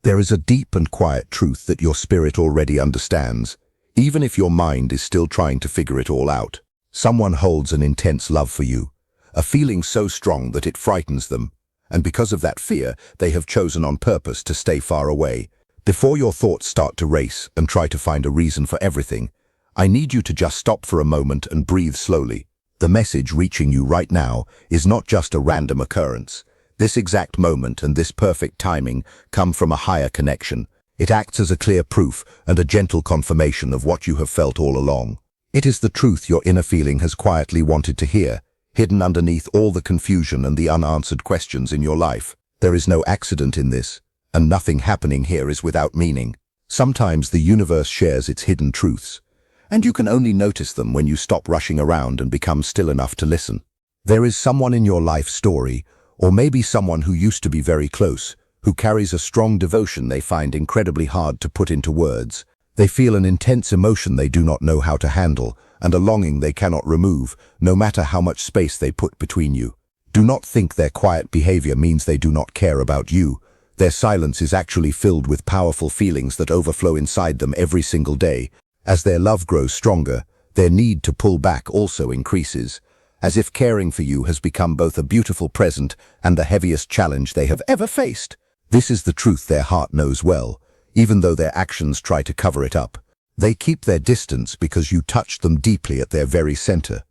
There is a deep and quiet truth that your spirit already understands, even if your mind is still trying to figure it all out. Someone holds an intense love for you, a feeling so strong that it frightens them, and because of that fear, they have chosen on purpose to stay far away. Before your thoughts start to race and try to find a reason for everything, I need you to just stop for a moment and breathe slowly. The message reaching you right now is not just a random occurrence. This exact moment and this perfect timing come from a higher connection. It acts as a clear proof and a gentle confirmation of what you have felt all along. It is the truth your inner feeling has quietly wanted to hear, hidden underneath all the confusion and the unanswered questions in your life. There is no accident in this, and nothing happening here is without meaning. Sometimes the universe shares its hidden truths, and you can only notice them when you stop rushing around and become still enough to listen. There is someone in your life story, or maybe someone who used to be very close, who carries a strong devotion they find incredibly hard to put into words. They feel an intense emotion they do not know how to handle, and a longing they cannot remove, no matter how much space they put between you. Do not think their quiet behavior means they do not care about you. Their silence is actually filled with powerful feelings that overflow inside them every single day. As their love grows stronger, their need to pull back also increases, as if caring for you has become both a beautiful present and the heaviest challenge they have ever faced. This is the truth their heart knows well, even though their actions try to cover it up. They keep their distance because you touched them deeply at their very center.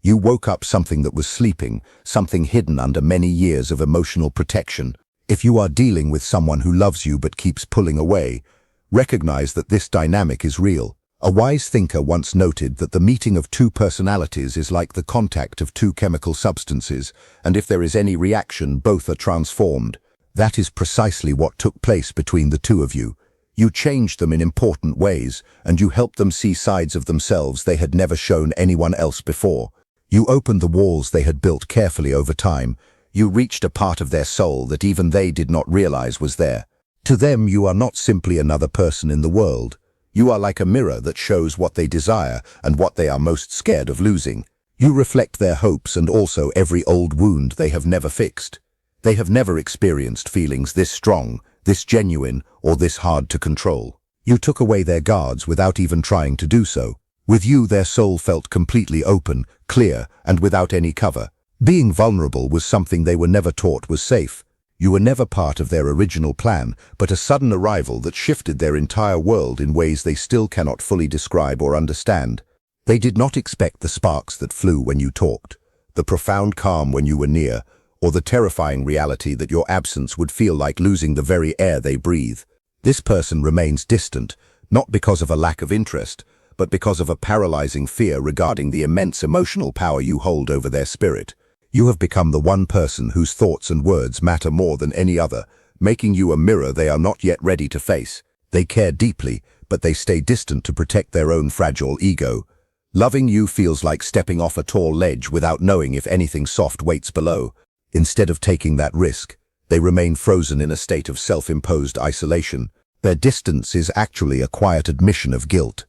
You woke up something that was sleeping, something hidden under many years of emotional protection. If you are dealing with someone who loves you but keeps pulling away, recognize that this dynamic is real. A wise thinker once noted that the meeting of two personalities is like the contact of two chemical substances, and if there is any reaction, both are transformed. That is precisely what took place between the two of you. You changed them in important ways, and you helped them see sides of themselves they had never shown anyone else before. You opened the walls they had built carefully over time. You reached a part of their soul that even they did not realize was there. To them, you are not simply another person in the world. You are like a mirror that shows what they desire and what they are most scared of losing. You reflect their hopes and also every old wound they have never fixed. They have never experienced feelings this strong, this genuine, or this hard to control. You took away their guards without even trying to do so. With you, their soul felt completely open, clear, and without any cover. Being vulnerable was something they were never taught was safe. You were never part of their original plan, but a sudden arrival that shifted their entire world in ways they still cannot fully describe or understand. They did not expect the sparks that flew when you talked, the profound calm when you were near, or the terrifying reality that your absence would feel like losing the very air they breathe. This person remains distant, not because of a lack of interest, but because of a paralyzing fear regarding the immense emotional power you hold over their spirit. You have become the one person whose thoughts and words matter more than any other, making you a mirror they are not yet ready to face. They care deeply, but they stay distant to protect their own fragile ego. Loving you feels like stepping off a tall ledge without knowing if anything soft waits below. Instead of taking that risk, they remain frozen in a state of self-imposed isolation. Their distance is actually a quiet admission of guilt.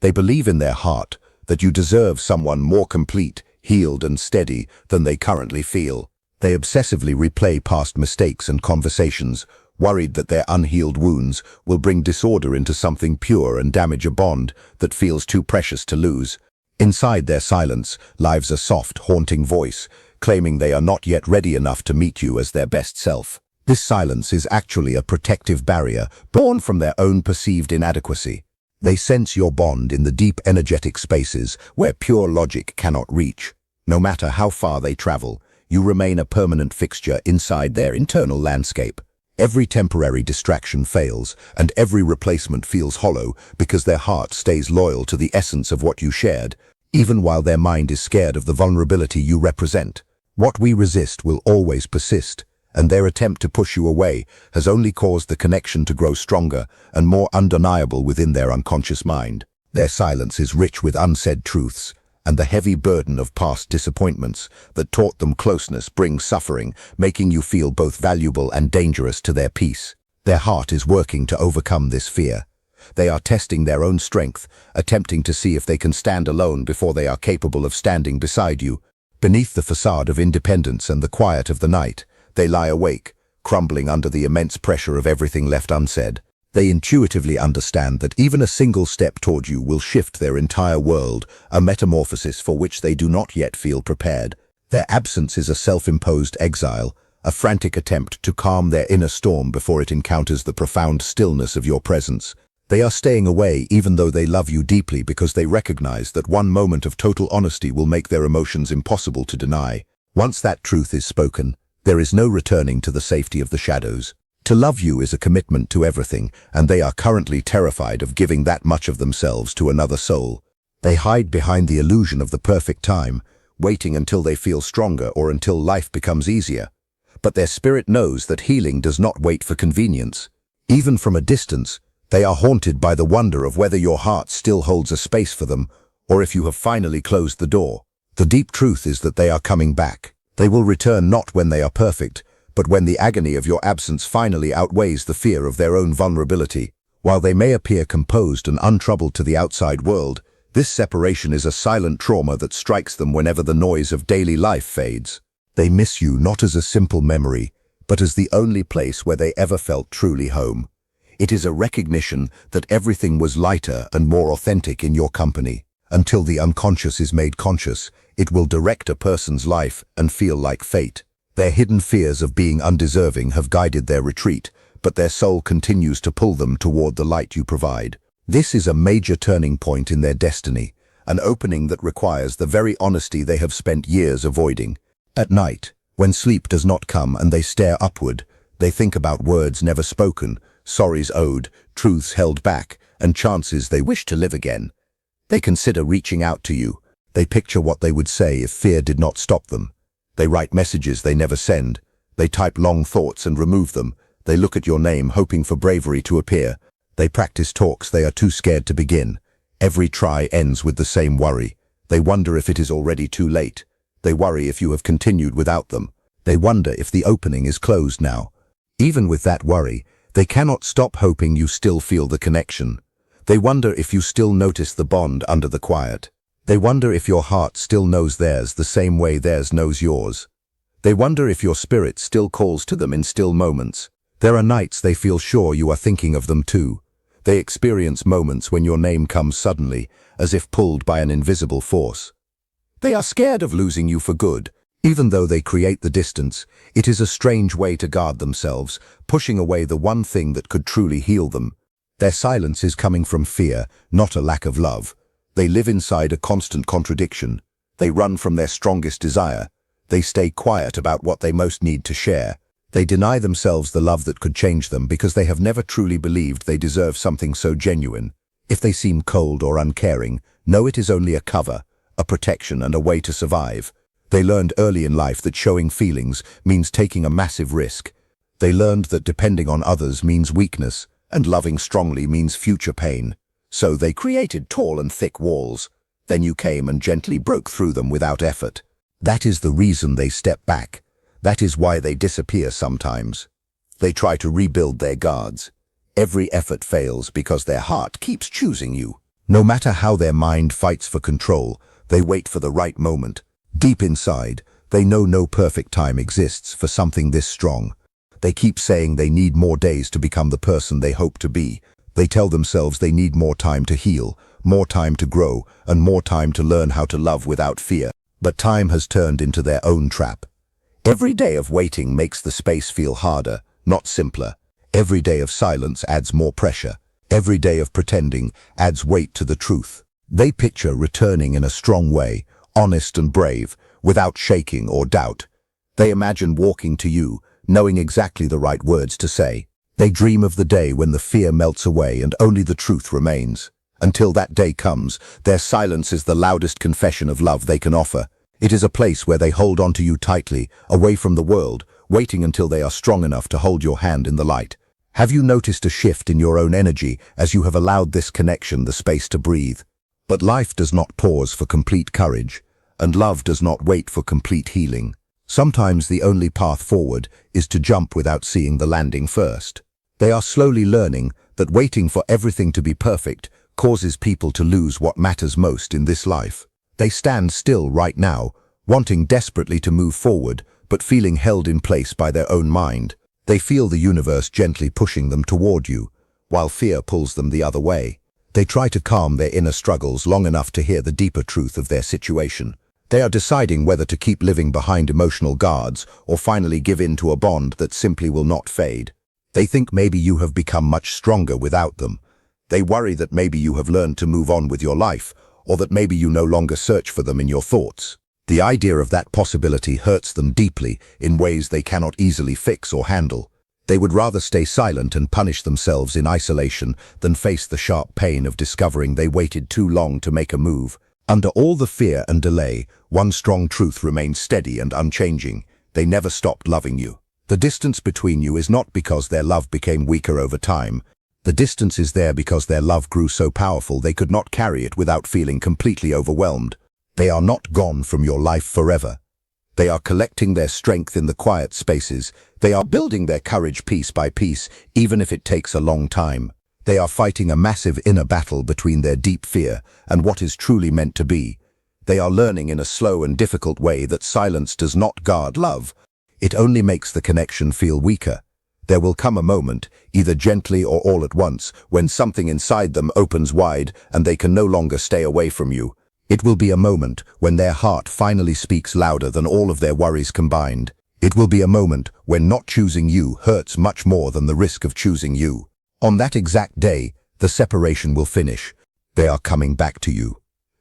They believe in their heart that you deserve someone more complete, healed and steady than they currently feel. They obsessively replay past mistakes and conversations, worried that their unhealed wounds will bring disorder into something pure and damage a bond that feels too precious to lose. Inside their silence lives a soft, haunting voice, claiming they are not yet ready enough to meet you as their best self. This silence is actually a protective barrier born from their own perceived inadequacy. They sense your bond in the deep energetic spaces where pure logic cannot reach. No matter how far they travel, you remain a permanent fixture inside their internal landscape. Every temporary distraction fails, and every replacement feels hollow because their heart stays loyal to the essence of what you shared, even while their mind is scared of the vulnerability you represent. What we resist will always persist, and their attempt to push you away has only caused the connection to grow stronger and more undeniable within their unconscious mind. Their silence is rich with unsaid truths, and the heavy burden of past disappointments that taught them closeness brings suffering, making you feel both valuable and dangerous to their peace. Their heart is working to overcome this fear. They are testing their own strength, attempting to see if they can stand alone before they are capable of standing beside you. Beneath the facade of independence and the quiet of the night, they lie awake, crumbling under the immense pressure of everything left unsaid. They intuitively understand that even a single step toward you will shift their entire world, a metamorphosis for which they do not yet feel prepared. Their absence is a self-imposed exile, a frantic attempt to calm their inner storm before it encounters the profound stillness of your presence. They are staying away even though they love you deeply because they recognize that one moment of total honesty will make their emotions impossible to deny. Once that truth is spoken, there is no returning to the safety of the shadows. To love you is a commitment to everything, and they are currently terrified of giving that much of themselves to another soul. They hide behind the illusion of the perfect time, waiting until they feel stronger or until life becomes easier. But their spirit knows that healing does not wait for convenience. Even from a distance, they are haunted by the wonder of whether your heart still holds a space for them, or if you have finally closed the door. The deep truth is that they are coming back. They will return not when they are perfect, but when the agony of your absence finally outweighs the fear of their own vulnerability. While they may appear composed and untroubled to the outside world, this separation is a silent trauma that strikes them whenever the noise of daily life fades. They miss you not as a simple memory, but as the only place where they ever felt truly home. It is a recognition that everything was lighter and more authentic in your company. Until the unconscious is made conscious, it will direct a person's life and feel like fate. Their hidden fears of being undeserving have guided their retreat, but their soul continues to pull them toward the light you provide. This is a major turning point in their destiny, an opening that requires the very honesty they have spent years avoiding. At night, when sleep does not come and they stare upward, they think about words never spoken, sorries owed, truths held back, and chances they wish to live again. They consider reaching out to you. They picture what they would say if fear did not stop them. They write messages they never send. They type long thoughts and remove them. They look at your name hoping for bravery to appear. They practice talks they are too scared to begin. Every try ends with the same worry. They wonder if it is already too late. They worry if you have continued without them. They wonder if the opening is closed now. Even with that worry, they cannot stop hoping you still feel the connection. They wonder if you still notice the bond under the quiet. They wonder if your heart still knows theirs the same way theirs knows yours. They wonder if your spirit still calls to them in still moments. There are nights they feel sure you are thinking of them too. They experience moments when your name comes suddenly, as if pulled by an invisible force. They are scared of losing you for good. Even though they create the distance, it is a strange way to guard themselves, pushing away the one thing that could truly heal them. Their silence is coming from fear, not a lack of love. They live inside a constant contradiction. They run from their strongest desire. They stay quiet about what they most need to share. They deny themselves the love that could change them because they have never truly believed they deserve something so genuine. If they seem cold or uncaring, know it is only a cover, a protection and a way to survive. They learned early in life that showing feelings means taking a massive risk. They learned that depending on others means weakness, and loving strongly means future pain. So they created tall and thick walls. Then you came and gently broke through them without effort. That is the reason they step back. That is why they disappear sometimes. They try to rebuild their guards. Every effort fails because their heart keeps choosing you. No matter how their mind fights for control, they wait for the right moment. Deep inside, they know no perfect time exists for something this strong. They keep saying they need more days to become the person they hope to be. They tell themselves they need more time to heal, more time to grow, and more time to learn how to love without fear. But time has turned into their own trap. Every day of waiting makes the space feel harder, not simpler. Every day of silence adds more pressure. Every day of pretending adds weight to the truth. They picture returning in a strong way, honest and brave, without shaking or doubt. They imagine walking to you, knowing exactly the right words to say. They dream of the day when the fear melts away and only the truth remains. Until that day comes, their silence is the loudest confession of love they can offer. It is a place where they hold onto you tightly, away from the world, waiting until they are strong enough to hold your hand in the light. Have you noticed a shift in your own energy as you have allowed this connection the space to breathe? But life does not pause for complete courage, and love does not wait for complete healing. Sometimes the only path forward is to jump without seeing the landing first. They are slowly learning that waiting for everything to be perfect causes people to lose what matters most in this life. They stand still right now, wanting desperately to move forward, but feeling held in place by their own mind. They feel the universe gently pushing them toward you, while fear pulls them the other way. They try to calm their inner struggles long enough to hear the deeper truth of their situation. They are deciding whether to keep living behind emotional guards or finally give in to a bond that simply will not fade. They think maybe you have become much stronger without them. They worry that maybe you have learned to move on with your life, or that maybe you no longer search for them in your thoughts. The idea of that possibility hurts them deeply in ways they cannot easily fix or handle. They would rather stay silent and punish themselves in isolation than face the sharp pain of discovering they waited too long to make a move. Under all the fear and delay, one strong truth remains steady and unchanging. They never stopped loving you. The distance between you is not because their love became weaker over time. The distance is there because their love grew so powerful they could not carry it without feeling completely overwhelmed. They are not gone from your life forever. They are collecting their strength in the quiet spaces. They are building their courage piece by piece, even if it takes a long time. They are fighting a massive inner battle between their deep fear and what is truly meant to be. They are learning in a slow and difficult way that silence does not guard love. It only makes the connection feel weaker. There will come a moment, either gently or all at once, when something inside them opens wide and they can no longer stay away from you. It will be a moment when their heart finally speaks louder than all of their worries combined. It will be a moment when not choosing you hurts much more than the risk of choosing you. On that exact day, the separation will finish. They are coming back to you.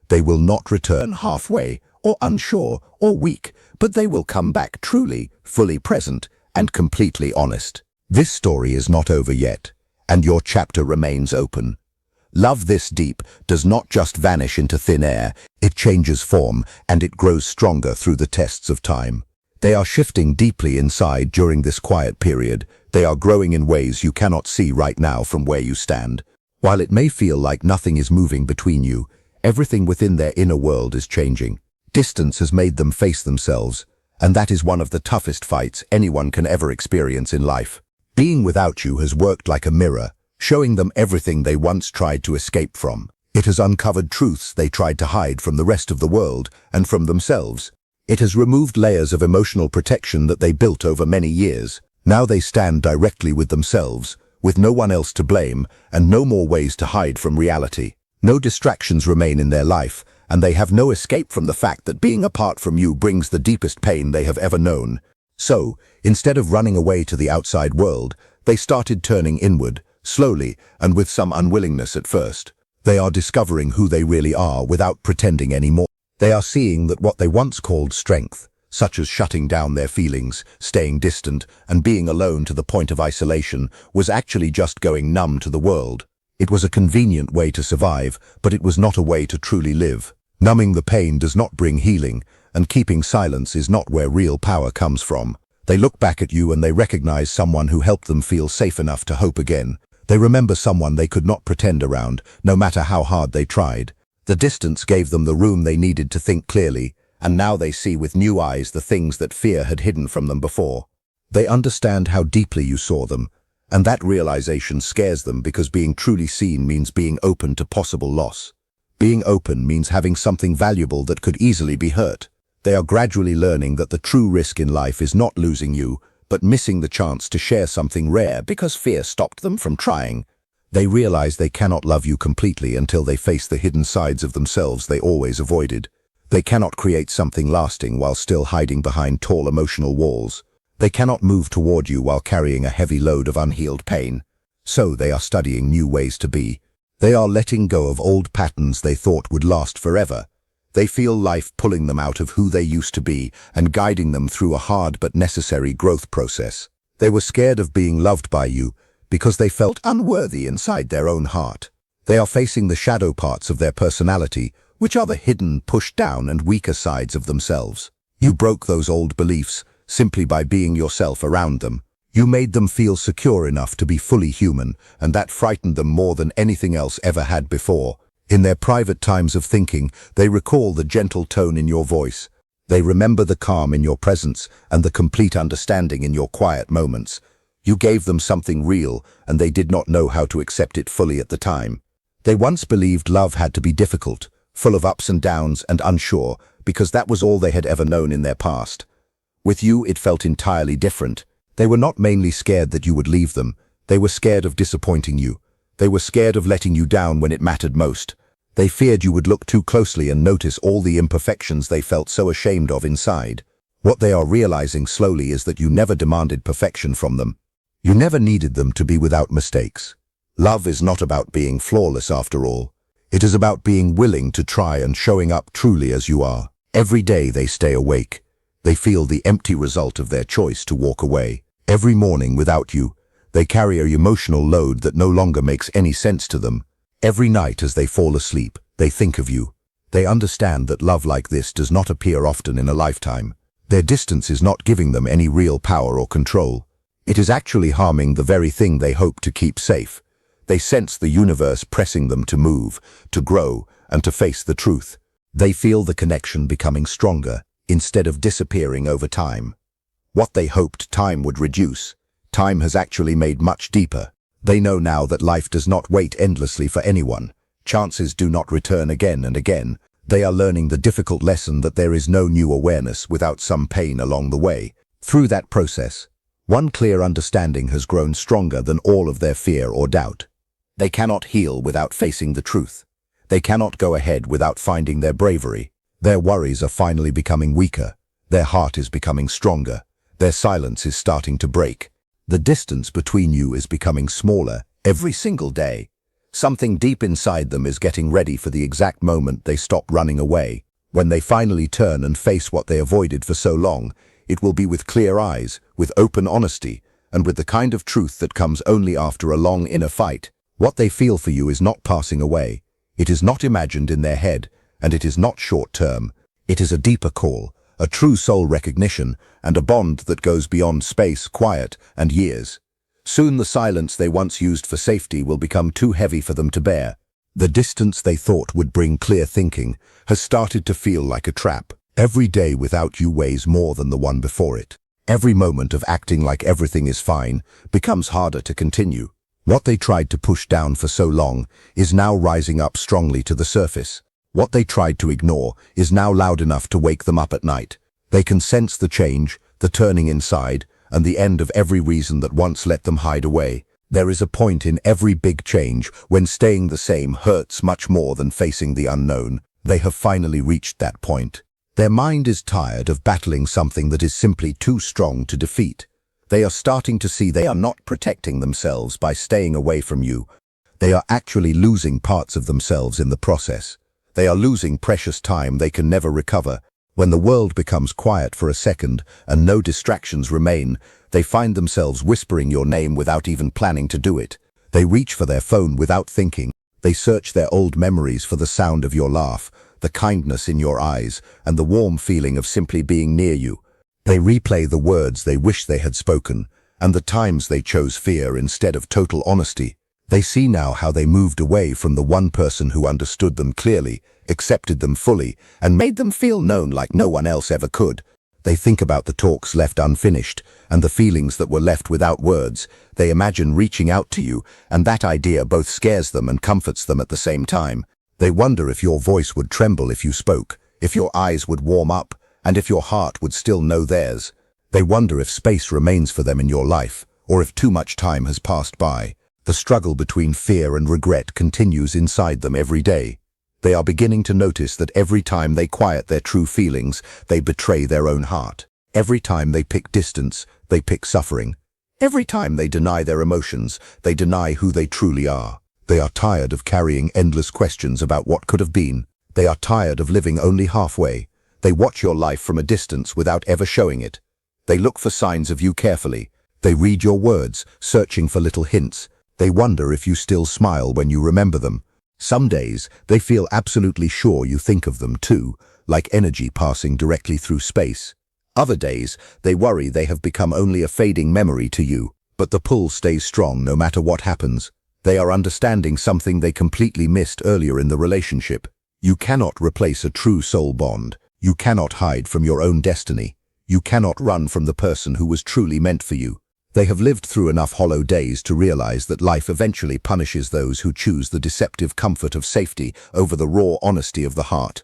They will not return halfway, or unsure, or weak, but they will come back truly, fully present, and completely honest. This story is not over yet, and your chapter remains open. Love this deep does not just vanish into thin air, it changes form and it grows stronger through the tests of time. They are shifting deeply inside during this quiet period. They are growing in ways you cannot see right now from where you stand. While it may feel like nothing is moving between you, everything within their inner world is changing. Distance has made them face themselves, and that is one of the toughest fights anyone can ever experience in life. Being without you has worked like a mirror, showing them everything they once tried to escape from. It has uncovered truths they tried to hide from the rest of the world and from themselves. It has removed layers of emotional protection that they built over many years. Now they stand directly with themselves, with no one else to blame and no more ways to hide from reality. No distractions remain in their life, and they have no escape from the fact that being apart from you brings the deepest pain they have ever known. So, instead of running away to the outside world, they started turning inward, slowly and with some unwillingness at first. They are discovering who they really are without pretending anymore. They are seeing that what they once called strength, such as shutting down their feelings, staying distant, and being alone to the point of isolation, was actually just going numb to the world. It was a convenient way to survive, but it was not a way to truly live. Numbing the pain does not bring healing, and keeping silence is not where real power comes from. They look back at you and they recognize someone who helped them feel safe enough to hope again. They remember someone they could not pretend around, no matter how hard they tried. The distance gave them the room they needed to think clearly, and now they see with new eyes the things that fear had hidden from them before. They understand how deeply you saw them, and that realization scares them because being truly seen means being open to possible loss. Being open means having something valuable that could easily be hurt. They are gradually learning that the true risk in life is not losing you, but missing the chance to share something rare because fear stopped them from trying. They realize they cannot love you completely until they face the hidden sides of themselves they always avoided. They cannot create something lasting while still hiding behind tall emotional walls. They cannot move toward you while carrying a heavy load of unhealed pain. So they are studying new ways to be. They are letting go of old patterns they thought would last forever. They feel life pulling them out of who they used to be and guiding them through a hard but necessary growth process. They were scared of being loved by you because they felt unworthy inside their own heart. They are facing the shadow parts of their personality, which are the hidden, pushed down and weaker sides of themselves. You broke those old beliefs simply by being yourself around them. You made them feel secure enough to be fully human, and that frightened them more than anything else ever had before. In their private times of thinking, they recall the gentle tone in your voice. They remember the calm in your presence and the complete understanding in your quiet moments. You gave them something real, and they did not know how to accept it fully at the time. They once believed love had to be difficult, full of ups and downs and unsure, because that was all they had ever known in their past. With you, it felt entirely different. They were not mainly scared that you would leave them, they were scared of disappointing you. They were scared of letting you down when it mattered most. They feared you would look too closely and notice all the imperfections they felt so ashamed of inside. What they are realizing slowly is that you never demanded perfection from them. You never needed them to be without mistakes. Love is not about being flawless after all. It is about being willing to try and showing up truly as you are. Every day they stay awake. They feel the empty result of their choice to walk away. Every morning without you, they carry an emotional load that no longer makes any sense to them. Every night as they fall asleep, they think of you. They understand that love like this does not appear often in a lifetime. Their distance is not giving them any real power or control. It is actually harming the very thing they hope to keep safe. They sense the universe pressing them to move, to grow, and to face the truth. They feel the connection becoming stronger, instead of disappearing over time. What they hoped time would reduce, time has actually made much deeper. They know now that life does not wait endlessly for anyone. Chances do not return again and again. They are learning the difficult lesson that there is no new awareness without some pain along the way. Through that process, one clear understanding has grown stronger than all of their fear or doubt. They cannot heal without facing the truth. They cannot go ahead without finding their bravery. Their worries are finally becoming weaker. Their heart is becoming stronger. Their silence is starting to break. The distance between you is becoming smaller every single day. Something deep inside them is getting ready for the exact moment they stop running away. When they finally turn and face what they avoided for so long, it will be with clear eyes, with open honesty, and with the kind of truth that comes only after a long inner fight. What they feel for you is not passing away. It is not imagined in their head, and it is not short-term. It is a deeper call, a true soul recognition, and a bond that goes beyond space, quiet, and years. Soon the silence they once used for safety will become too heavy for them to bear. The distance they thought would bring clear thinking has started to feel like a trap. Every day without you weighs more than the one before it. Every moment of acting like everything is fine becomes harder to continue. What they tried to push down for so long is now rising up strongly to the surface. What they tried to ignore is now loud enough to wake them up at night. They can sense the change, the turning inside, and the end of every reason that once let them hide away. There is a point in every big change when staying the same hurts much more than facing the unknown. They have finally reached that point. Their mind is tired of battling something that is simply too strong to defeat. They are starting to see they are not protecting themselves by staying away from you. They are actually losing parts of themselves in the process. They are losing precious time they can never recover. When the world becomes quiet for a second and no distractions remain, they find themselves whispering your name without even planning to do it. They reach for their phone without thinking. They search their old memories for the sound of your laugh, the kindness in your eyes, and the warm feeling of simply being near you. They replay the words they wish they had spoken, and the times they chose fear instead of total honesty. They see now how they moved away from the one person who understood them clearly, accepted them fully, and made them feel known like no one else ever could. They think about the talks left unfinished, and the feelings that were left without words. They imagine reaching out to you, and that idea both scares them and comforts them at the same time. They wonder if your voice would tremble if you spoke, if your eyes would warm up, and if your heart would still know theirs. They wonder if space remains for them in your life, or if too much time has passed by. The struggle between fear and regret continues inside them every day. They are beginning to notice that every time they quiet their true feelings, they betray their own heart. Every time they pick distance, they pick suffering. Every time they deny their emotions, they deny who they truly are. They are tired of carrying endless questions about what could have been. They are tired of living only halfway. They watch your life from a distance without ever showing it. They look for signs of you carefully. They read your words, searching for little hints. They wonder if you still smile when you remember them. Some days, they feel absolutely sure you think of them too, like energy passing directly through space. Other days, they worry they have become only a fading memory to you, but the pull stays strong no matter what happens. They are understanding something they completely missed earlier in the relationship. You cannot replace a true soul bond. You cannot hide from your own destiny. You cannot run from the person who was truly meant for you. They have lived through enough hollow days to realize that life eventually punishes those who choose the deceptive comfort of safety over the raw honesty of the heart.